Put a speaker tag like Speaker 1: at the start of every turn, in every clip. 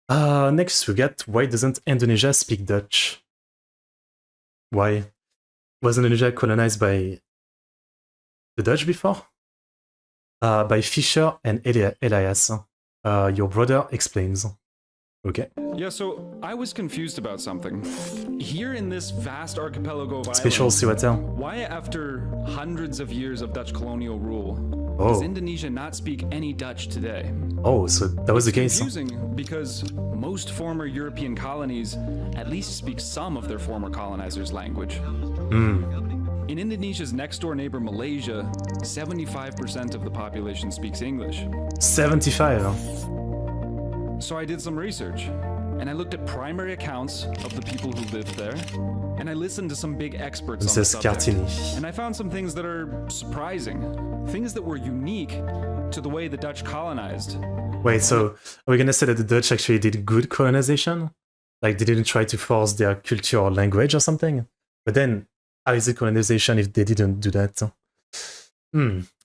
Speaker 1: Next we got, why doesn't Indonesia speak Dutch? Why? Was Indonesia colonized by the Dutch before? By Fisher and Elias. Your brother explains. Okay.
Speaker 2: Yeah, so I was confused about something. Here in this vast archipelago of
Speaker 1: Special
Speaker 2: islands,
Speaker 1: Siwata.
Speaker 2: why after hundreds of years of Dutch colonial rule,
Speaker 1: Oh.
Speaker 2: does Indonesia not speak any Dutch today?
Speaker 1: Oh, so that was the case.
Speaker 2: Confusing because most former European colonies at least speak some of their former colonizers' language. In Indonesia's next-door neighbor Malaysia, 75% of the population speaks English.
Speaker 1: 75, huh?
Speaker 2: So I did some research, and I looked at primary accounts of the people who lived there, and I listened to some big experts on the
Speaker 1: This
Speaker 2: subject,
Speaker 1: Cartini.
Speaker 2: and I found some things that are surprising, things that were unique to the way the Dutch colonized.
Speaker 1: Wait, so are we gonna say that the Dutch actually did good colonization? Like, they didn't try to force their culture or language or something? But then, how is it colonization if they didn't do that?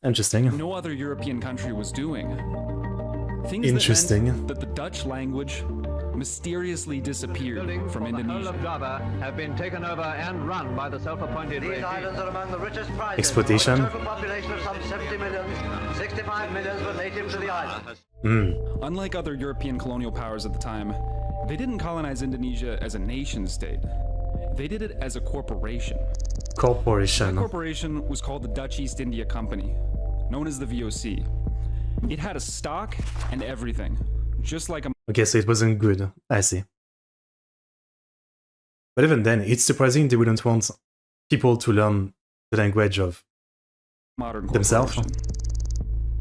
Speaker 1: Interesting.
Speaker 2: No other European country was doing. Things
Speaker 1: Interesting.
Speaker 2: That meant that the Dutch language mysteriously disappeared from
Speaker 3: The whole
Speaker 2: Indonesia.
Speaker 3: of Java have been taken over and run by the self-appointed
Speaker 4: These
Speaker 3: regime.
Speaker 4: islands are among the richest prizes.
Speaker 1: Exploitation.
Speaker 4: Of a total population of some 70 millions, 65 millions were native to the island.
Speaker 2: Unlike other European colonial powers at the time, they didn't colonize Indonesia as a nation state. They did it as a corporation. That
Speaker 1: Corporation.
Speaker 2: corporation was called the Dutch East India Company, known as the VOC. It had a stock and everything, just like a
Speaker 1: Okay, so it wasn't good. I see. But even then, it's surprising they wouldn't want people to learn the language of
Speaker 2: modern
Speaker 1: themselves.
Speaker 2: corporation.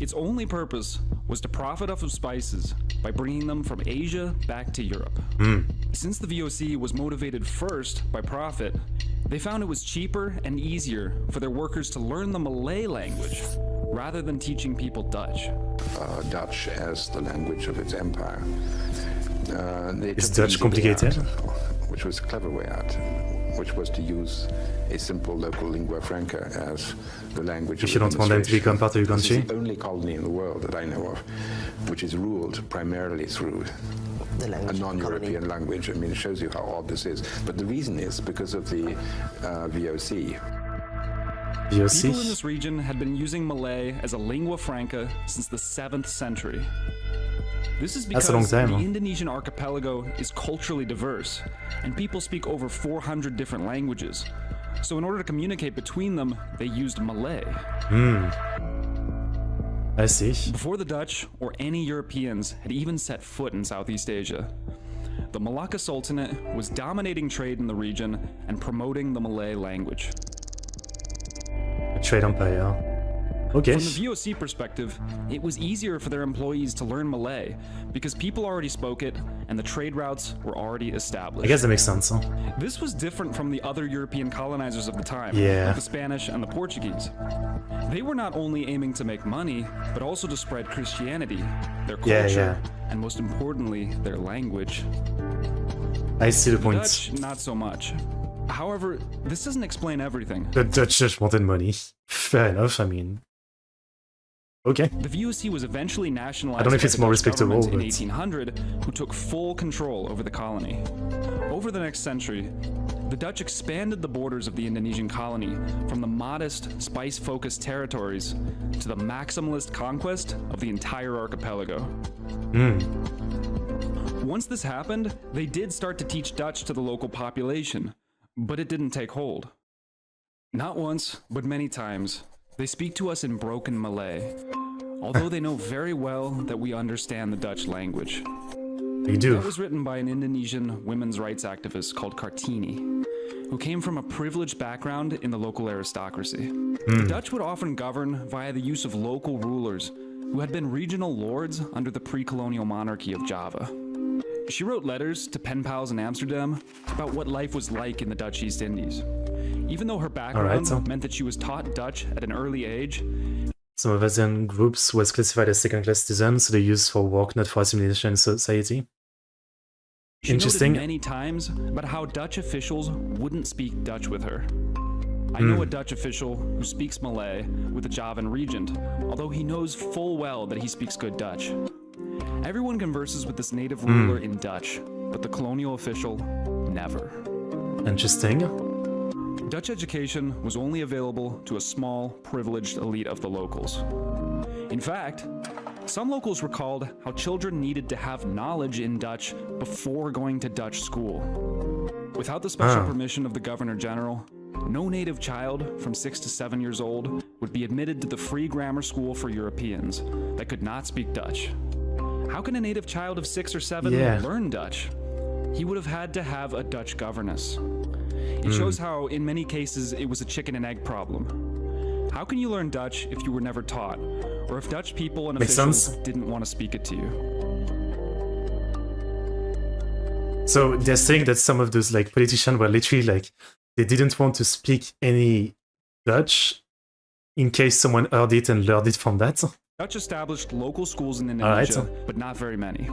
Speaker 2: Its only purpose was to profit off of spices by bringing them from Asia back to Europe. Since the VOC was motivated first by profit, they found it was cheaper and easier for their workers to learn the Malay language rather than teaching people Dutch.
Speaker 5: Dutch as the language of its empire. They
Speaker 1: Is
Speaker 5: took the
Speaker 1: Dutch
Speaker 5: easy way
Speaker 1: complicated?
Speaker 5: out, which was a clever way out, which was to use a simple local lingua franca as the language.
Speaker 1: If
Speaker 5: of
Speaker 1: you don't want them to
Speaker 5: administration.
Speaker 1: become part of your
Speaker 5: This is
Speaker 1: country.
Speaker 5: the only colony in the world that I know of which is ruled primarily through a non-European language. I mean, it shows you how odd this is. But the reason is because of the VOC.
Speaker 2: People in
Speaker 1: VOC?
Speaker 2: this region had been using Malay as a lingua franca since the 7th century. This is because
Speaker 1: That's a long time,
Speaker 2: the
Speaker 1: huh?
Speaker 2: Indonesian archipelago is culturally diverse, and people speak over 400 different languages. So in order to communicate between them, they used Malay.
Speaker 1: I see.
Speaker 2: Before the Dutch or any Europeans had even set foot in Southeast Asia, the Malacca Sultanate was dominating trade in the region and promoting the Malay language.
Speaker 1: A trade empire. Okay.
Speaker 2: From the VOC perspective, it was easier for their employees to learn Malay because people already spoke it and the trade routes were already established.
Speaker 1: I guess that makes sense, huh?
Speaker 2: This was different from the other European colonizers of the time,
Speaker 1: Yeah.
Speaker 2: like the Spanish and the Portuguese. They were not only aiming to make money, but also to spread Christianity, their culture, and most importantly, their language.
Speaker 1: I see the
Speaker 2: The
Speaker 1: point.
Speaker 2: Dutch, not so much. However, this doesn't explain everything.
Speaker 1: The Dutch just wanted money. Fair enough, I mean. Okay.
Speaker 2: The VOC was eventually nationalized
Speaker 1: I don't know if
Speaker 2: by
Speaker 1: it's
Speaker 2: the
Speaker 1: more
Speaker 2: Dutch
Speaker 1: respectable,
Speaker 2: government in
Speaker 1: but-
Speaker 2: 1800, who took full control over the colony. Over the next century, the Dutch expanded the borders of the Indonesian colony from the modest, spice-focused territories to the maximalist conquest of the entire archipelago. Once this happened, they did start to teach Dutch to the local population, but it didn't take hold. Not once, but many times, they speak to us in broken Malay, although they know very well that we understand the Dutch language.
Speaker 1: You do.
Speaker 2: That was written by an Indonesian women's rights activist called Kartini, who came from a privileged background in the local aristocracy. The Dutch would often govern via the use of local rulers who had been regional lords under the pre-colonial monarchy of Java. She wrote letters to pen pals in Amsterdam about what life was like in the Dutch East Indies. Even though her background
Speaker 1: so-
Speaker 2: meant that she was taught Dutch at an early age,
Speaker 1: Some of Asian groups was classified as second-class citizens, so they used for work, not for assimilation in society.
Speaker 2: she
Speaker 1: Interesting.
Speaker 2: noted many times about how Dutch officials wouldn't speak Dutch with her. I know a Dutch official who speaks Malay with a Javan regent, although he knows full well that he speaks good Dutch. Everyone converses with this native ruler in Dutch, but the colonial official never.
Speaker 1: Interesting.
Speaker 2: Dutch education was only available to a small, privileged elite of the locals. In fact, some locals recalled how children needed to have knowledge in Dutch before going to Dutch school. Without the special permission of the Governor General, no native child from 6 to 7 years old would be admitted to the free grammar school for Europeans that could not speak Dutch. How can a native child of 6 or 7 learn Dutch? He would have had to have a Dutch governess. It shows how, in many cases, it was a chicken and egg problem. How can you learn Dutch if you were never taught, or if Dutch people and officials didn't want to speak it to you?
Speaker 1: So they're saying that some of those like politicians were literally like, they didn't want to speak any Dutch in case someone heard it and learned it from that.
Speaker 2: Dutch established local schools in Indonesia, but not very many.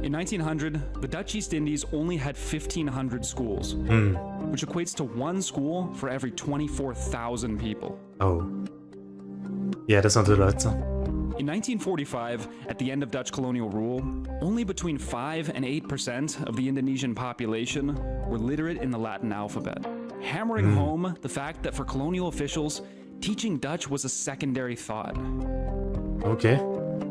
Speaker 2: In 1900, the Dutch East Indies only had 1,500 schools, which equates to one school for every 24,000 people.
Speaker 1: Oh. Yeah, that's not a lot.
Speaker 2: In 1945, at the end of Dutch colonial rule, only between 5 and 8% of the Indonesian population were literate in the Latin alphabet, hammering home the fact that for colonial officials, teaching Dutch was a secondary thought.
Speaker 1: Okay.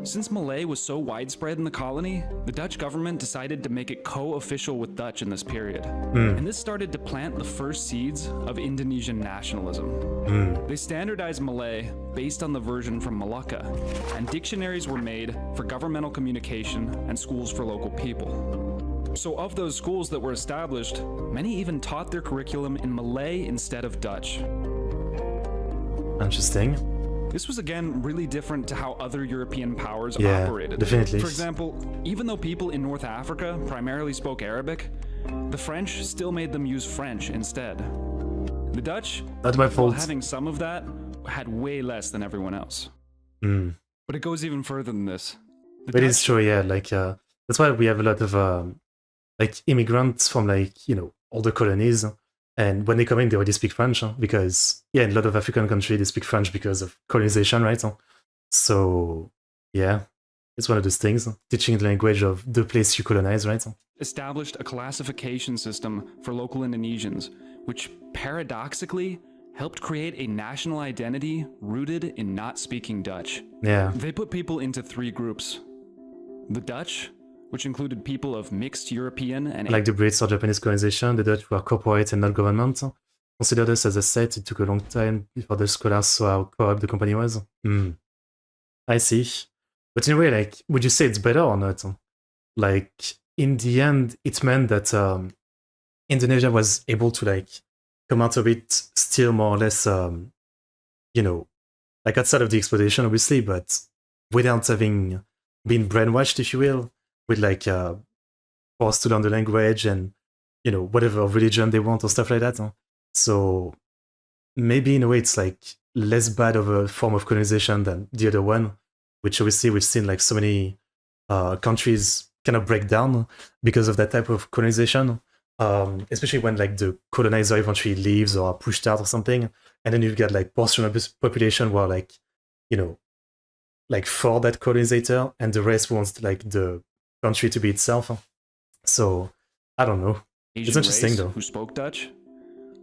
Speaker 2: Since Malay was so widespread in the colony, the Dutch government decided to make it co-official with Dutch in this period. And this started to plant the first seeds of Indonesian nationalism. They standardized Malay based on the version from Malacca, and dictionaries were made for governmental communication and schools for local people. So of those schools that were established, many even taught their curriculum in Malay instead of Dutch.
Speaker 1: Interesting.
Speaker 2: This was again really different to how other European powers operated.
Speaker 1: Definitely.
Speaker 2: For example, even though people in North Africa primarily spoke Arabic, the French still made them use French instead. The Dutch, while having some of that, had way less than everyone else. But it goes even further than this.
Speaker 1: But it's true, yeah. Like that's why we have a lot of like immigrants from like, you know, all the colonies. And when they come in, they already speak French, because, yeah, in a lot of African countries, they speak French because of colonization, right? So, yeah, it's one of those things, teaching the language of the place you colonize, right?
Speaker 2: Established a classification system for local Indonesians, which paradoxically helped create a national identity rooted in not speaking Dutch.
Speaker 1: Yeah.
Speaker 2: They put people into 3 groups. The Dutch, which included people of mixed European and...
Speaker 1: Like the Brits or Japanese colonization, the Dutch were corporate and not government. Considered us as a set, it took a long time before the scholars saw how corrupt the company was. I see. But in a way, like, would you say it's better or not? Like, in the end, it meant that Indonesia was able to, like, come out of it still more or less, you know, like outside of the exploitation, obviously, but without having been brainwashed, if you will, with like forced to learn the language and, you know, whatever religion they want or stuff like that. So maybe in a way it's like less bad of a form of colonization than the other one, which obviously we've seen like so many countries kind of break down because of that type of colonization, especially when like the colonizer eventually leaves or are pushed out or something, and then you've got like portion of this population who are like, you know, like for that colonizer, and the rest wants like the country to be itself. So I don't know.
Speaker 2: Asian
Speaker 1: it's interesting though.
Speaker 2: Who spoke Dutch,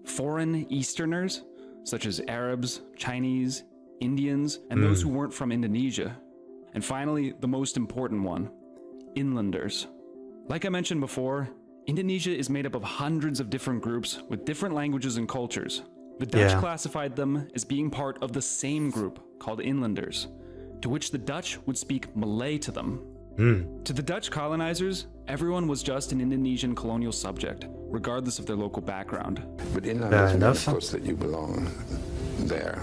Speaker 2: foreign Easterners such as Arabs, Chinese, Indians, and those who weren't from Indonesia, and finally the most important one, inlanders. Like I mentioned before, Indonesia is made up of hundreds of different groups with different languages and cultures. The Dutch classified them as being part of the same group called inlanders, to which the Dutch would speak Malay to them. To the Dutch colonizers, everyone was just an Indonesian colonial subject, regardless of their local background.
Speaker 5: But inlanders mean, of course, that you belong there.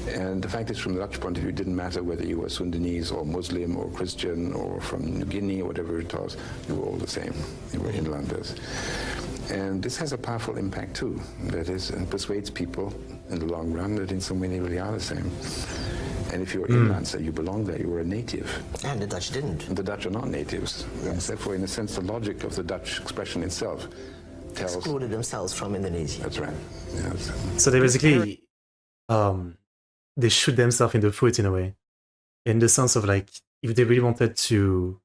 Speaker 5: And the fact is, from the Dutch point of view, it didn't matter whether you were Sundanese or Muslim or Christian or from New Guinea or whatever it was, you were all the same. You were inlanders. And this has a powerful impact too. That is, and persuades people in the long run that in some way they really are the same. And if you're inlander, you belong there, you were a native. And the Dutch didn't. And the Dutch are not natives. Yes. Therefore, in a sense, the logic of the Dutch expression itself tells... Excluded themselves from Indonesia. That's right. Yes.
Speaker 1: So they basically, they shoot themselves in the foot in a way. In the sense of like, if they really wanted to,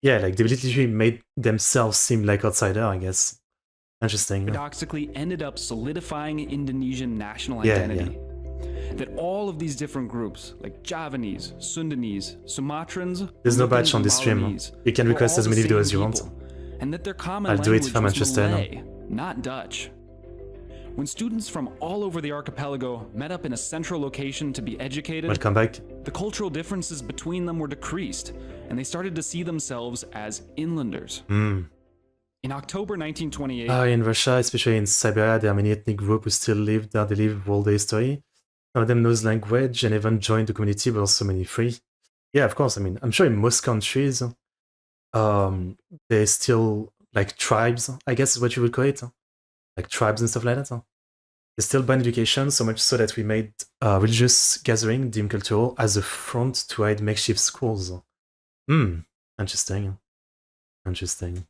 Speaker 1: yeah, like they literally made themselves seem like outsider, I guess. Interesting.
Speaker 2: Paradoxically ended up solidifying Indonesian national
Speaker 1: Yeah,
Speaker 2: identity. That all of these different groups, like Javanese, Sundanese, Sumatrans,
Speaker 1: There's no
Speaker 2: Moluccans,
Speaker 1: badge on
Speaker 2: and
Speaker 1: this stream.
Speaker 2: Balinese
Speaker 1: You can
Speaker 2: were
Speaker 1: request
Speaker 2: all
Speaker 1: as
Speaker 2: the
Speaker 1: many
Speaker 2: same
Speaker 1: videos as you want.
Speaker 2: people, and that their common
Speaker 1: I'll do it
Speaker 2: language
Speaker 1: if I'm
Speaker 2: was
Speaker 1: interested.
Speaker 2: Malay, not Dutch. When students from all over the archipelago met up in a central location to be educated,
Speaker 1: Welcome back.
Speaker 2: the cultural differences between them were decreased, and they started to see themselves as inlanders. In October 1928,
Speaker 1: In Russia, especially in Siberia, there are many ethnic groups who still live there. They live all their history. Some of them knows language and even joined the community, but also many free. Yeah, of course. I mean, I'm sure in most countries, there's still like tribes, I guess is what you would call it. Like tribes and stuff like that. They still ban education, so much so that we made religious gathering, deemed cultural, as a front to hide makeshift schools. Interesting. Interesting.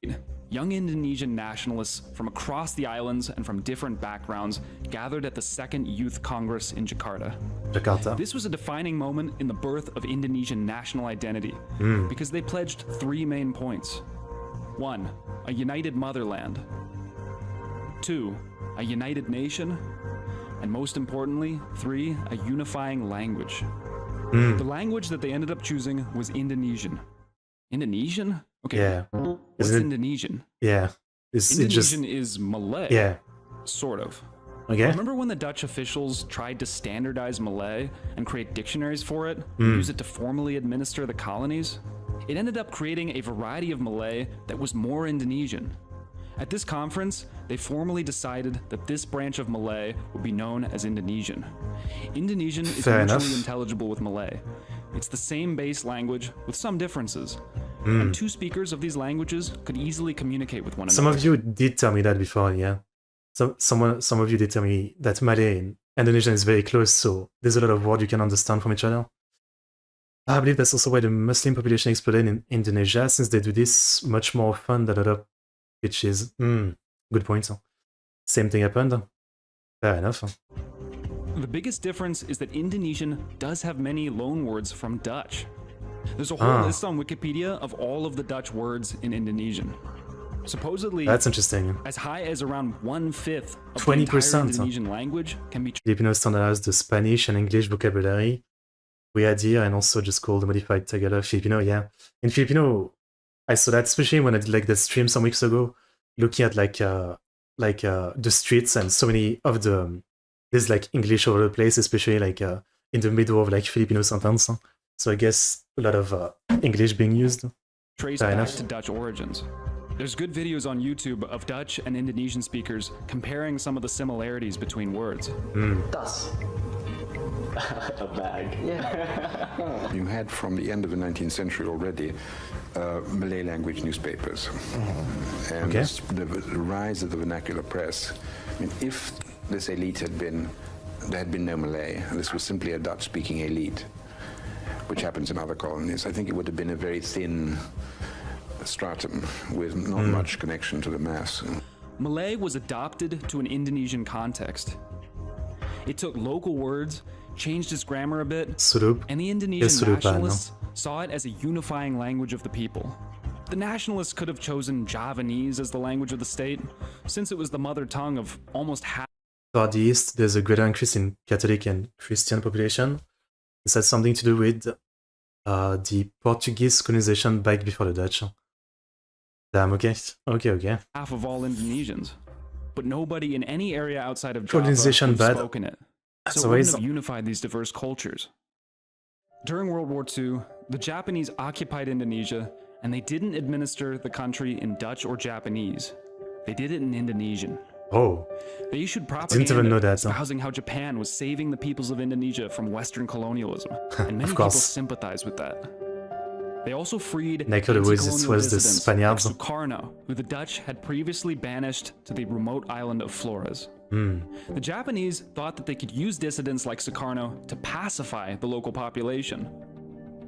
Speaker 2: young Indonesian nationalists from across the islands and from different backgrounds gathered at the Second Youth Congress in Jakarta. This was a defining moment in the birth of Indonesian national identity because they pledged three main points. 1. A united motherland. 2. A united nation. And most importantly, 3. A unifying language. The language that they ended up choosing was Indonesian. Indonesian? Okay.
Speaker 1: Yeah.
Speaker 2: What's Indonesian?
Speaker 1: Yeah.
Speaker 2: Indonesian is Malay.
Speaker 1: Yeah.
Speaker 2: Sort of.
Speaker 1: Okay.
Speaker 2: Remember when the Dutch officials tried to standardize Malay and create dictionaries for it, and use it to formally administer the colonies? It ended up creating a variety of Malay that was more Indonesian. At this conference, they formally decided that this branch of Malay would be known as Indonesian. Indonesian is mutually intelligible with Malay. It's the same base language with some differences. And two speakers of these languages could easily communicate with one another.
Speaker 1: Some of you did tell me that before, yeah. Some of you did tell me that Malay and Indonesian is very close, so there's a lot of words you can understand from each other. I believe that's also why the Muslim population exploded in Indonesia, since they do this much more often than other pitches. Good point. Same thing happened. Fair enough.
Speaker 2: The biggest difference is that Indonesian does have many loanwords from Dutch. There's a whole list on Wikipedia of all of the Dutch words in Indonesian. Supposedly,
Speaker 1: that's interesting.
Speaker 2: As high as around 1/5 of
Speaker 1: 20%
Speaker 2: the entire Indonesian language can be
Speaker 1: Filipino standardized the Spanish and English vocabulary we had here, and also just called the modified Tagalog Filipino. Yeah, in Filipino, I saw that, especially when I did like the stream some weeks ago, looking at the streets, and so many of there's like English all over the place, especially like in the middle of like Filipino sentence. So I guess a lot of English being used.
Speaker 2: Traced back to Dutch origins. There's good videos on YouTube of Dutch and Indonesian speakers comparing some of the similarities between words.
Speaker 6: Tas. A bag.
Speaker 5: Yeah. You had from the end of the 19th century already Malay language newspapers. And the rise of the vernacular press. I mean, if this elite there had been no Malay, and this was simply a Dutch-speaking elite, which happens in other colonies, I think it would have been a very thin stratum with not much connection to the mass.
Speaker 2: Malay was adopted to an Indonesian context. It took local words, changed its grammar a bit, and the Indonesian nationalists saw it as a unifying language of the people. The nationalists could have chosen Javanese as the language of the state, since it was the mother tongue of almost half.
Speaker 1: Toward the east, there's a greater increase in Catholic and Christian population. This has something to do with the Portuguese colonization back before the Dutch. Damn, okay.
Speaker 2: Half of all Indonesians. But nobody in any area outside of Java
Speaker 1: colonization
Speaker 2: would have spoken it. So it wouldn't have unified these diverse cultures. During World War II, the Japanese occupied Indonesia, and they didn't administer the country in Dutch or Japanese. They did it in Indonesian.
Speaker 1: Oh.
Speaker 2: They issued
Speaker 1: propaganda didn't even know that,
Speaker 2: espousing how Japan was saving the peoples of Indonesia from Western colonialism, and many people sympathized with that. They also freed anti-colonial dissidents like Sukarno, who the Dutch had previously banished to the remote island of Flores. The Japanese thought that they could use dissidents like Sukarno to pacify the local population.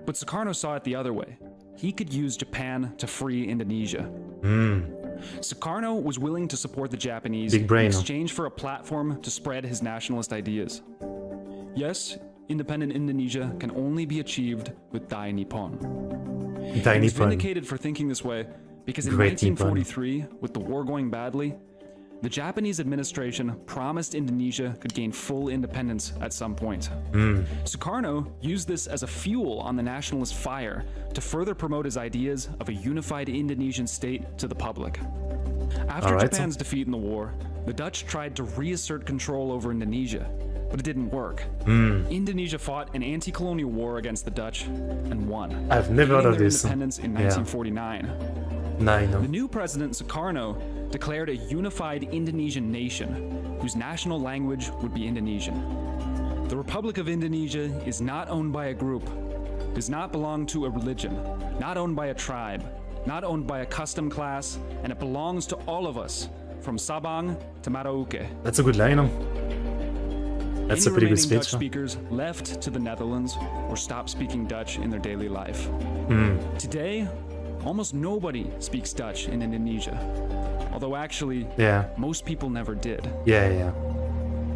Speaker 2: But Sukarno saw it the other way. He could use Japan to free Indonesia. Sukarno was willing to support the Japanese in exchange for a platform to spread his nationalist ideas. Yes, independent Indonesia can only be achieved with Dai Nippon. He
Speaker 1: Dai
Speaker 2: was
Speaker 1: Nippon.
Speaker 2: vindicated for thinking this way because in
Speaker 1: Great Nippon.
Speaker 2: 1943, with the war going badly, the Japanese administration promised Indonesia could gain full independence at some point. Sukarno used this as a fuel on the nationalist fire to further promote his ideas of a unified Indonesian state to the public. After
Speaker 1: Alright.
Speaker 2: Japan's defeat in the war, the Dutch tried to reassert control over Indonesia, but it didn't work. Indonesia fought an anti-colonial war against the Dutch and won.
Speaker 1: I've never heard
Speaker 2: gaining
Speaker 1: of
Speaker 2: their
Speaker 1: this.
Speaker 2: independence in
Speaker 1: Yeah.
Speaker 2: 1949.
Speaker 1: Nine.
Speaker 2: The new president, Sukarno, declared a unified Indonesian nation whose national language would be Indonesian. The Republic of Indonesia is not owned by a group, does not belong to a religion, not owned by a tribe, not owned by a custom class, and it belongs to all of us, from Sabang to Merauke.
Speaker 1: That's a good line. That's a
Speaker 2: Any
Speaker 1: pretty good
Speaker 2: remaining
Speaker 1: speech.
Speaker 2: Dutch speakers left to the Netherlands or stopped speaking Dutch in their daily life. Today, almost nobody speaks Dutch in Indonesia, although actually,
Speaker 1: Yeah.
Speaker 2: most people never did.
Speaker 1: Yeah.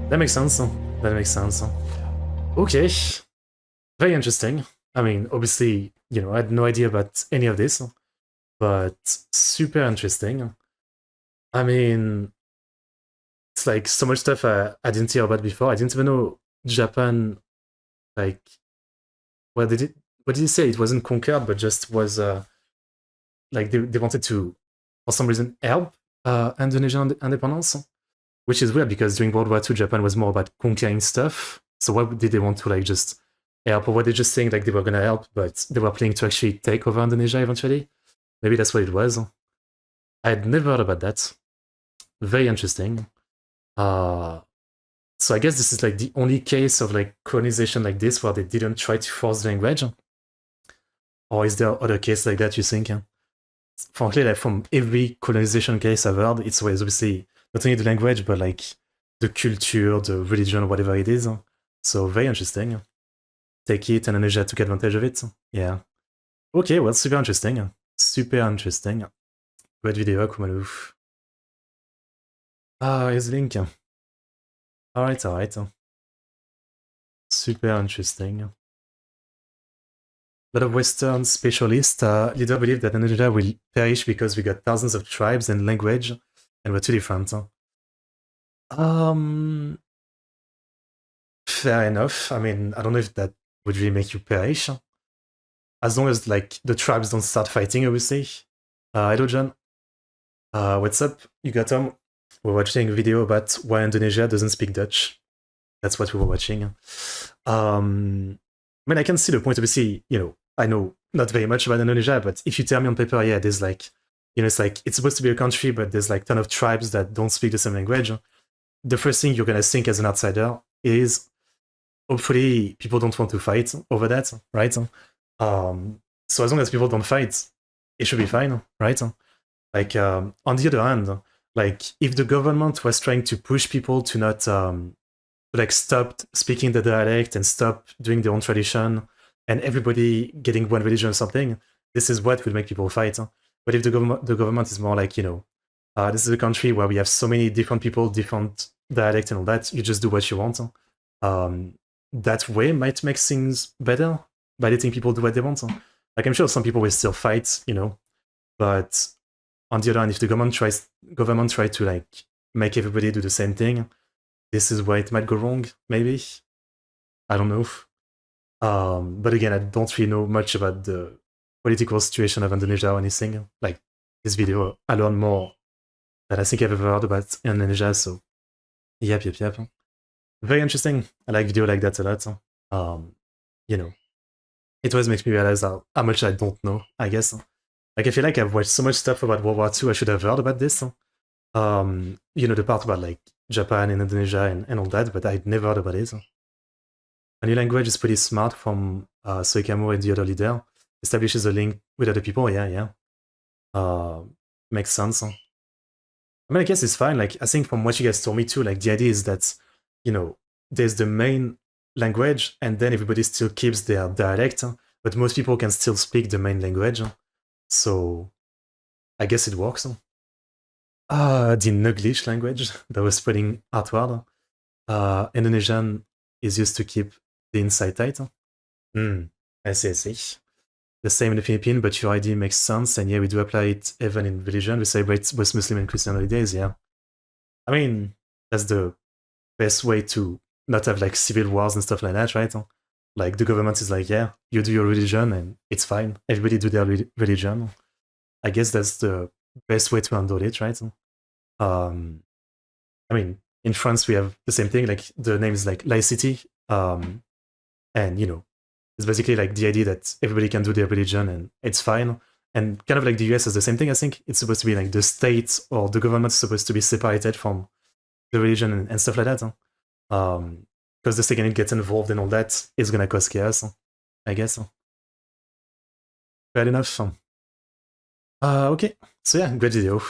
Speaker 1: That makes sense. That makes sense. Okay. Very interesting. I mean, obviously, I had no idea about any of this, but super interesting. I mean, it's like so much stuff I didn't hear about before. I didn't even know Japan, like, what did you say? It wasn't conquered, but just was, like, they wanted to, for some reason, help Indonesian independence, which is weird because during World War II, Japan was more about conquering stuff. So why did they want to, like, just help? Or were they just saying, like, they were going to help, but they were planning to actually take over Indonesia eventually? Maybe that's what it was. I had never heard about that. Very interesting. So I guess this is like the only case of like colonization like this where they didn't try to force the language. Or is there other case like that you think? Frankly, like from every colonization case I've heard, it's always obviously not only the language, but like the culture, the religion, whatever it is. So very interesting. Take it, and Indonesia took advantage of it. Yeah. Okay, well, super interesting. Super interesting. Great video, Kumalu. Here's the link. Alright. Super interesting. A lot of Western specialists leader believe that Indonesia will perish because we got thousands of tribes and language, and we're too different. Fair enough. I mean, I don't know if that would really make you perish. As long as like the tribes don't start fighting, obviously. Hello, John. What's up? You got Tom? We're watching a video about why Indonesia doesn't speak Dutch. That's what we were watching. I mean, I can see the point. Obviously, I know not very much about Indonesia, but if you tell me on paper, yeah, there's like, it's like, it's supposed to be a country, but there's like a ton of tribes that don't speak the same language. The first thing you're going to think as an outsider is, hopefully, people don't want to fight over that, right? So as long as people don't fight, it should be fine, right? Like, on the other hand, like, if the government was trying to push people to not, like, stop speaking the dialect and stop doing their own tradition, and everybody getting one religion or something, this is what will make people fight. But if the government is more like, this is a country where we have so many different people, different dialects and all that, you just do what you want. That way might make things better by letting people do what they want. Like, I'm sure some people will still fight, but on the other hand, if the government try to like make everybody do the same thing, this is where it might go wrong, maybe. I don't know. But again, I don't really know much about the political situation of Indonesia or anything. Like, this video, I learned more than I think I've ever heard about Indonesia, so yep. Very interesting. I like video like that a lot. It always makes me realize how much I don't know, I guess. Like, I feel like I've watched so much stuff about World War II, I should have heard about this. The part about like Japan and Indonesia and all that, but I'd never heard about it. A new language is pretty smart from Soikamo and the other leader. Establishes a link with other people, yeah. Makes sense. I mean, I guess it's fine. Like, I think from what you guys told me too, like, the idea is that, there's the main language, and then everybody still keeps their dialect, but most people can still speak the main language. So, I guess it works. The Nuglish language that was spreading outward. Indonesian is used to keep the inside title. I see. The same in the Philippines, but your idea makes sense, and yeah, we do apply it even in religion. We celebrate both Muslim and Christian holidays, yeah. I mean, that's the best way to not have like civil wars and stuff like that, right? Like the government is like, yeah, you do your religion and it's fine. Everybody do their religion. I guess that's the best way to handle it, right? I mean, in France we have the same thing. Like the name is like laicity, and you know, it's basically like the idea that everybody can do their religion and it's fine. And kind of like the US has the same thing. I think it's supposed to be like the state or the government is supposed to be separated from the religion and stuff like that. Because the second it gets involved in all that, it's gonna cause chaos, I guess. Fair enough. Okay, so yeah, great video.